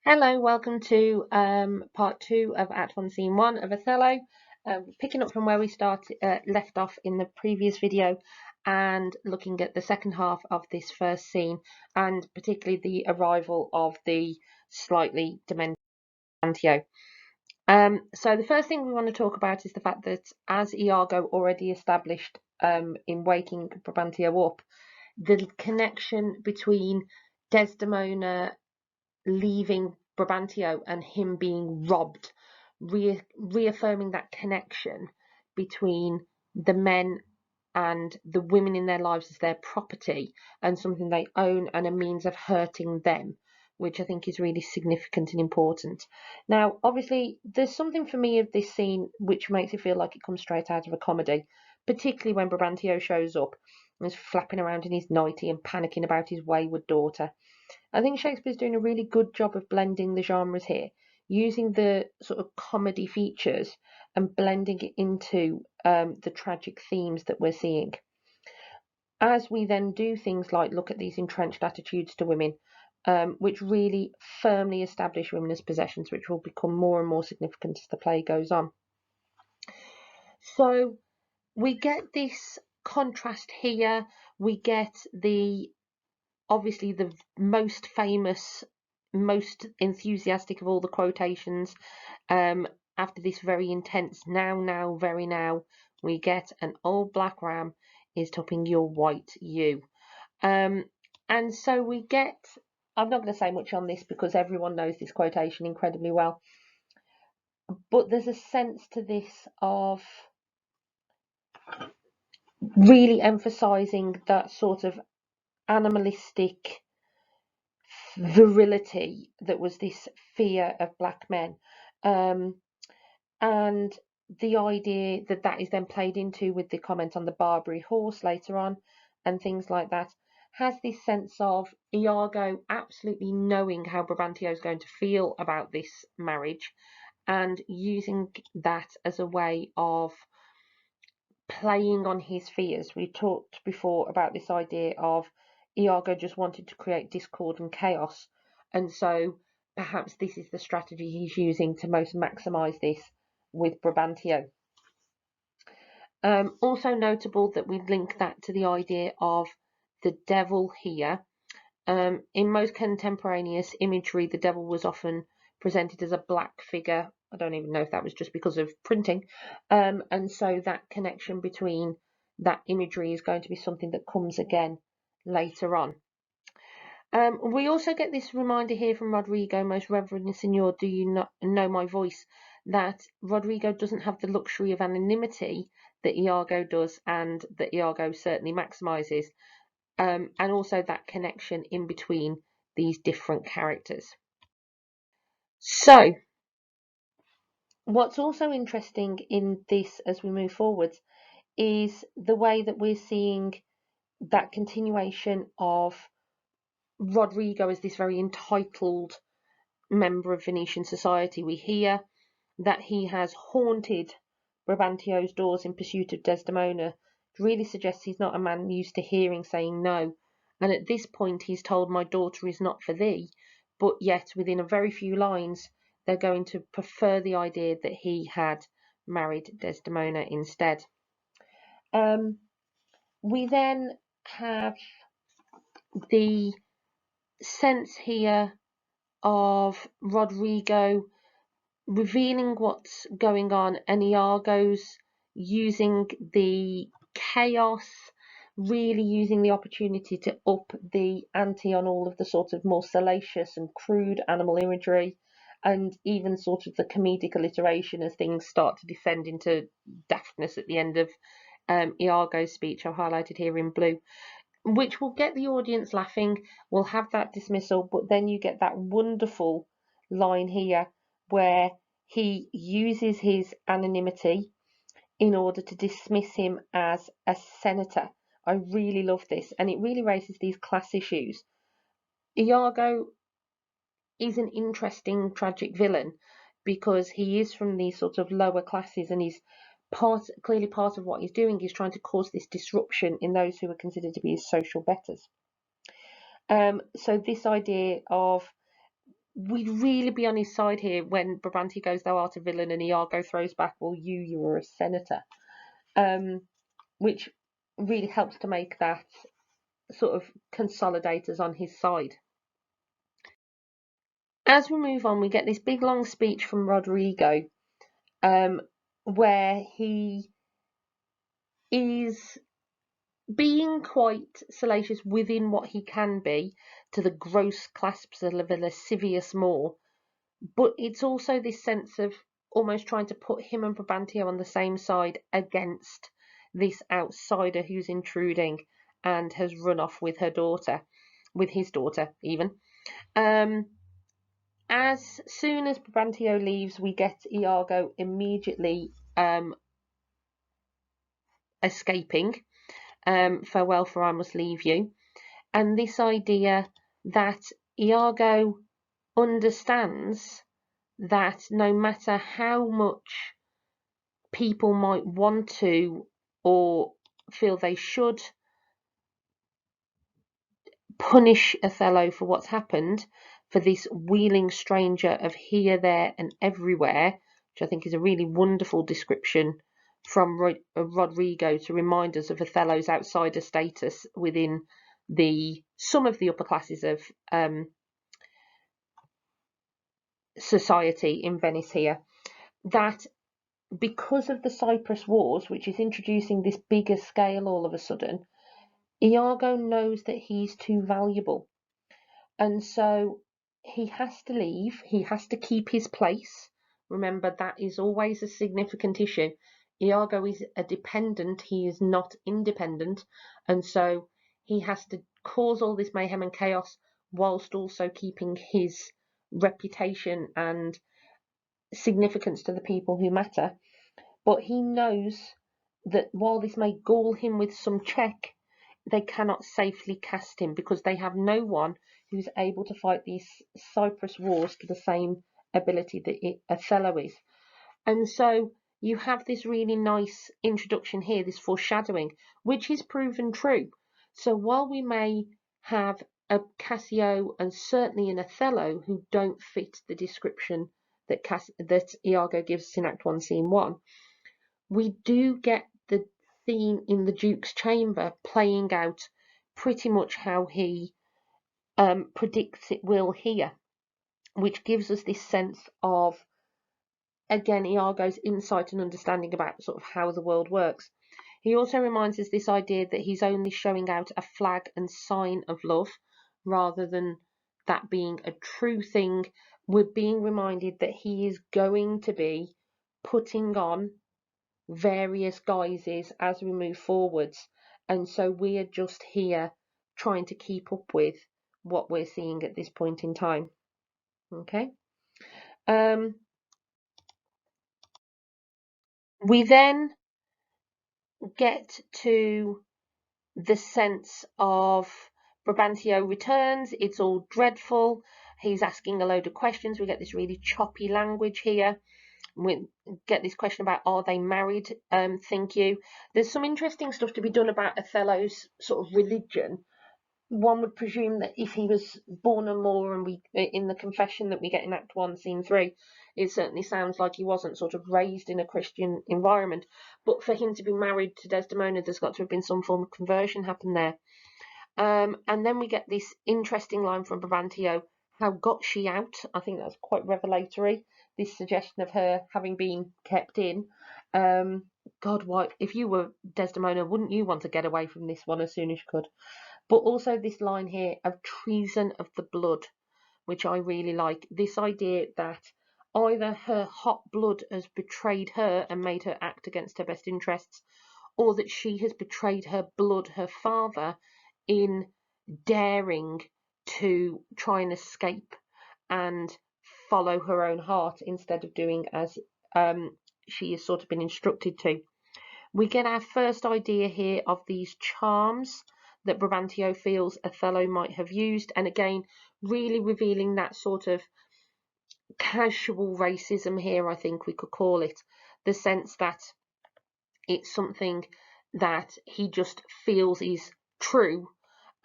Hello, welcome to part two of Act 1, Scene 1 of Othello. Picking up from where we left off in the previous video and looking at the second half of this first scene, and particularly the arrival of the slightly demented Brabantio. So the first thing we want to talk about is the fact that, as Iago already established in waking Brabantio up, the connection between Desdemona leaving Brabantio and him being robbed, reaffirming that connection between the men and the women in their lives as their property and something they own and a means of hurting them, which I think is really significant and important. Now, obviously, there's something for me of this scene which makes it feel like it comes straight out of a comedy, particularly when Brabantio shows up and is flapping around in his nightie and panicking about his wayward daughter. I think Shakespeare's doing a really good job of blending the genres here, using the sort of comedy features and blending it into the tragic themes that we're seeing. As we then do things like look at these entrenched attitudes to women, which really firmly establish women as possessions, which will become more and more significant as the play goes on. So we get this contrast here. We get obviously the most famous, most enthusiastic of all the quotations. After this very intense now, very now, we get an old black ram is topping your white ewe. And so we get, I'm not going to say much on this because everyone knows this quotation incredibly well, but there's a sense to this of really emphasizing that sort of animalistic virility that was this fear of black men, and the idea that that is then played into with the comment on the Barbary horse later on and things like that, has this sense of Iago absolutely knowing how Brabantio is going to feel about this marriage and using that as a way of playing on his fears. We talked before about this idea of Iago just wanted to create discord and chaos, and so perhaps this is the strategy he's using to most maximize this with Brabantio. Also notable that we link that to the idea of the devil here. In most contemporaneous imagery, the devil was often presented as a black figure. I don't even know if that was just because of printing. And so that connection between that imagery is going to be something that comes again later on. We also get this reminder here from Rodrigo, most reverend Signor, do you not know my voice? That Rodrigo doesn't have the luxury of anonymity that Iago does and that Iago certainly maximizes. And also that connection in between these different characters. So, what's also interesting in this as we move forward is the way that we're seeing that continuation of Rodrigo as this very entitled member of Venetian society. We hear that he has haunted Brabantio's doors in pursuit of Desdemona. It really suggests he's not a man used to hearing saying no. And at this point, he's told, my daughter is not for thee. But yet, within a very few lines, they're going to prefer the idea that he had married Desdemona instead. We then have the sense here of Rodrigo revealing what's going on, and Iago's using the chaos, really using the opportunity to up the ante on all of the sort of more salacious and crude animal imagery, and even sort of the comedic alliteration as things start to descend into daftness at the end of Iago's speech, I've highlighted here in blue, which will get the audience laughing. We'll have that dismissal, but then you get that wonderful line here where he uses his anonymity in order to dismiss him as a senator. I really love this, and it really raises these class issues. Iago is an interesting tragic villain because he is from these sort of lower classes, and he's clearly part of what he's doing is trying to cause this disruption in those who are considered to be his social betters. So this idea of we'd really be on his side here when Brabantio goes, "Thou art a villain," and Iago throws back, "Well, you were a senator," which really helps to make that sort of consolidators on his side. As we move on, we get this big long speech from Rodrigo, where he is being quite salacious within what he can be to the gross clasps of a lascivious Moor, but it's also this sense of almost trying to put him and Brabantio on the same side against this outsider who's intruding and has run off with her daughter, with his daughter even. As soon as Brabantio leaves, we get Iago immediately escaping. Farewell, for I must leave you. And this idea that Iago understands that no matter how much people might want to or feel they should punish Othello for what's happened, for this wheeling stranger of here, there, and everywhere, which I think is a really wonderful description from Rodrigo to remind us of Othello's outsider status within some of the upper classes of society in Venice here, that because of the Cyprus Wars, which is introducing this bigger scale all of a sudden, Iago knows that he's too valuable. And so he has to leave, he has to keep his place. Remember, that is always a significant issue. Iago is a dependent, he is not independent. And so he has to cause all this mayhem and chaos whilst also keeping his reputation and significance to the people who matter. But he knows that while this may gall him with some check, they cannot safely cast him because they have no one who's able to fight these Cyprus wars to the same ability that Othello is. And so you have this really nice introduction here, this foreshadowing, which is proven true. So while we may have a Cassio and certainly an Othello who don't fit the description that Iago gives us in Act 1, Scene 1, we do get the scene in the Duke's chamber playing out pretty much how he predicts it will here, which gives us this sense of, again, Iago's insight and understanding about sort of how the world works. He also reminds us this idea that he's only showing out a flag and sign of love rather than that being a true thing. We're being reminded that he is going to be putting on various guises as we move forwards, and so we are just here trying to keep up with what we're seeing at this point in time. Okay. We then get to the sense of Brabantio returns, it's all dreadful, he's asking a load of questions, we get this really choppy language here. We get this question about, are they married? Think you. There's some interesting stuff to be done about Othello's sort of religion. One would presume that if he was born a Moor, and we, in the confession that we get in Act 1, Scene 3, it certainly sounds like he wasn't sort of raised in a Christian environment. But for him to be married to Desdemona, there's got to have been some form of conversion happen there. And then we get this interesting line from Brabantio, how got she out? I think that's quite revelatory, this suggestion of her having been kept in. God, why, if you were Desdemona, wouldn't you want to get away from this one as soon as you could? But also this line here of treason of the blood, which I really like. This idea that either her hot blood has betrayed her and made her act against her best interests, or that she has betrayed her blood, her father, in daring to try and escape and follow her own heart instead of doing as she has sort of been instructed to. We get our first idea here of these charms that Brabantio feels Othello might have used, and again really revealing that sort of casual racism here, I think we could call it, the sense that it's something that he just feels is true,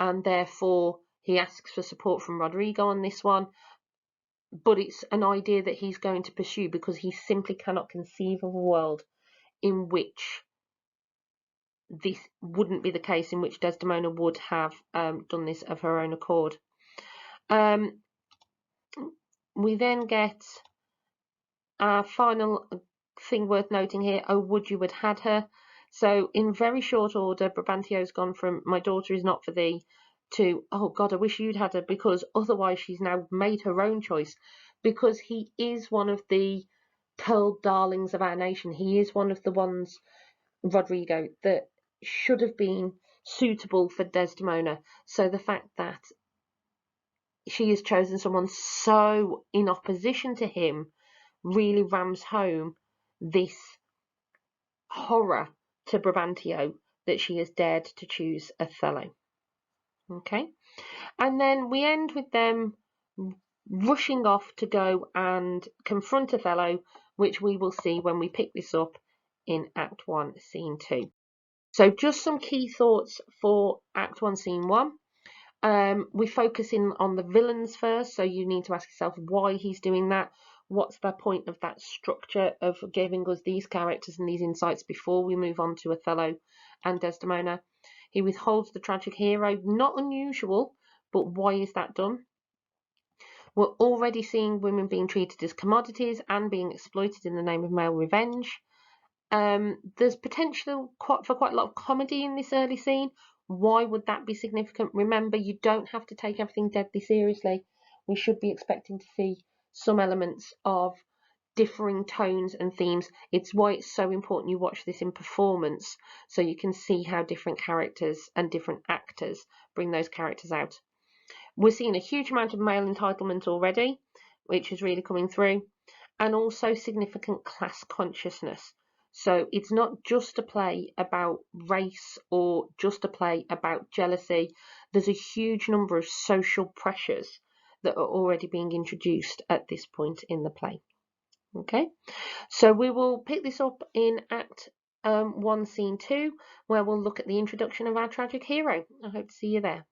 and therefore he asks for support from Rodrigo on this one. but it's an idea that he's going to pursue because he simply cannot conceive of a world in which this wouldn't be the case, in which Desdemona would have done this of her own accord. We then get our final thing worth noting here, oh, would you had had her. So in very short order, Brabantio's gone from my daughter is not for thee to, oh God, I wish you'd had her, because otherwise she's now made her own choice, because he is one of the pearl darlings of our nation. He is one of the ones, Rodrigo, that should have been suitable for Desdemona. So the fact that she has chosen someone so in opposition to him really rams home this horror to Brabantio that she has dared to choose Othello. Okay, and then we end with them rushing off to go and confront Othello, which we will see when we pick this up in Act 1, Scene 2. So just some key thoughts for Act 1, Scene 1. We focus in on the villains first, so you need to ask yourself why he's doing that. What's the point of that structure of giving us these characters and these insights before we move on to Othello and Desdemona? He withholds the tragic hero, not unusual, but why is that done? We're already seeing women being treated as commodities and being exploited in the name of male revenge. There's potential for quite a lot of comedy in this early scene. Why would that be significant? Remember, you don't have to take everything deadly seriously. We should be expecting to see some elements of differing tones and themes. It's why it's so important you watch this in performance, so you can see how different characters and different actors bring those characters out. We're seeing a huge amount of male entitlement already, which is really coming through, and also significant class consciousness. So it's not just a play about race or just a play about jealousy. There's a huge number of social pressures that are already being introduced at this point in the play. Okay, so we will pick this up in Act 1, Scene 2, where we'll look at the introduction of our tragic hero. I hope to see you there.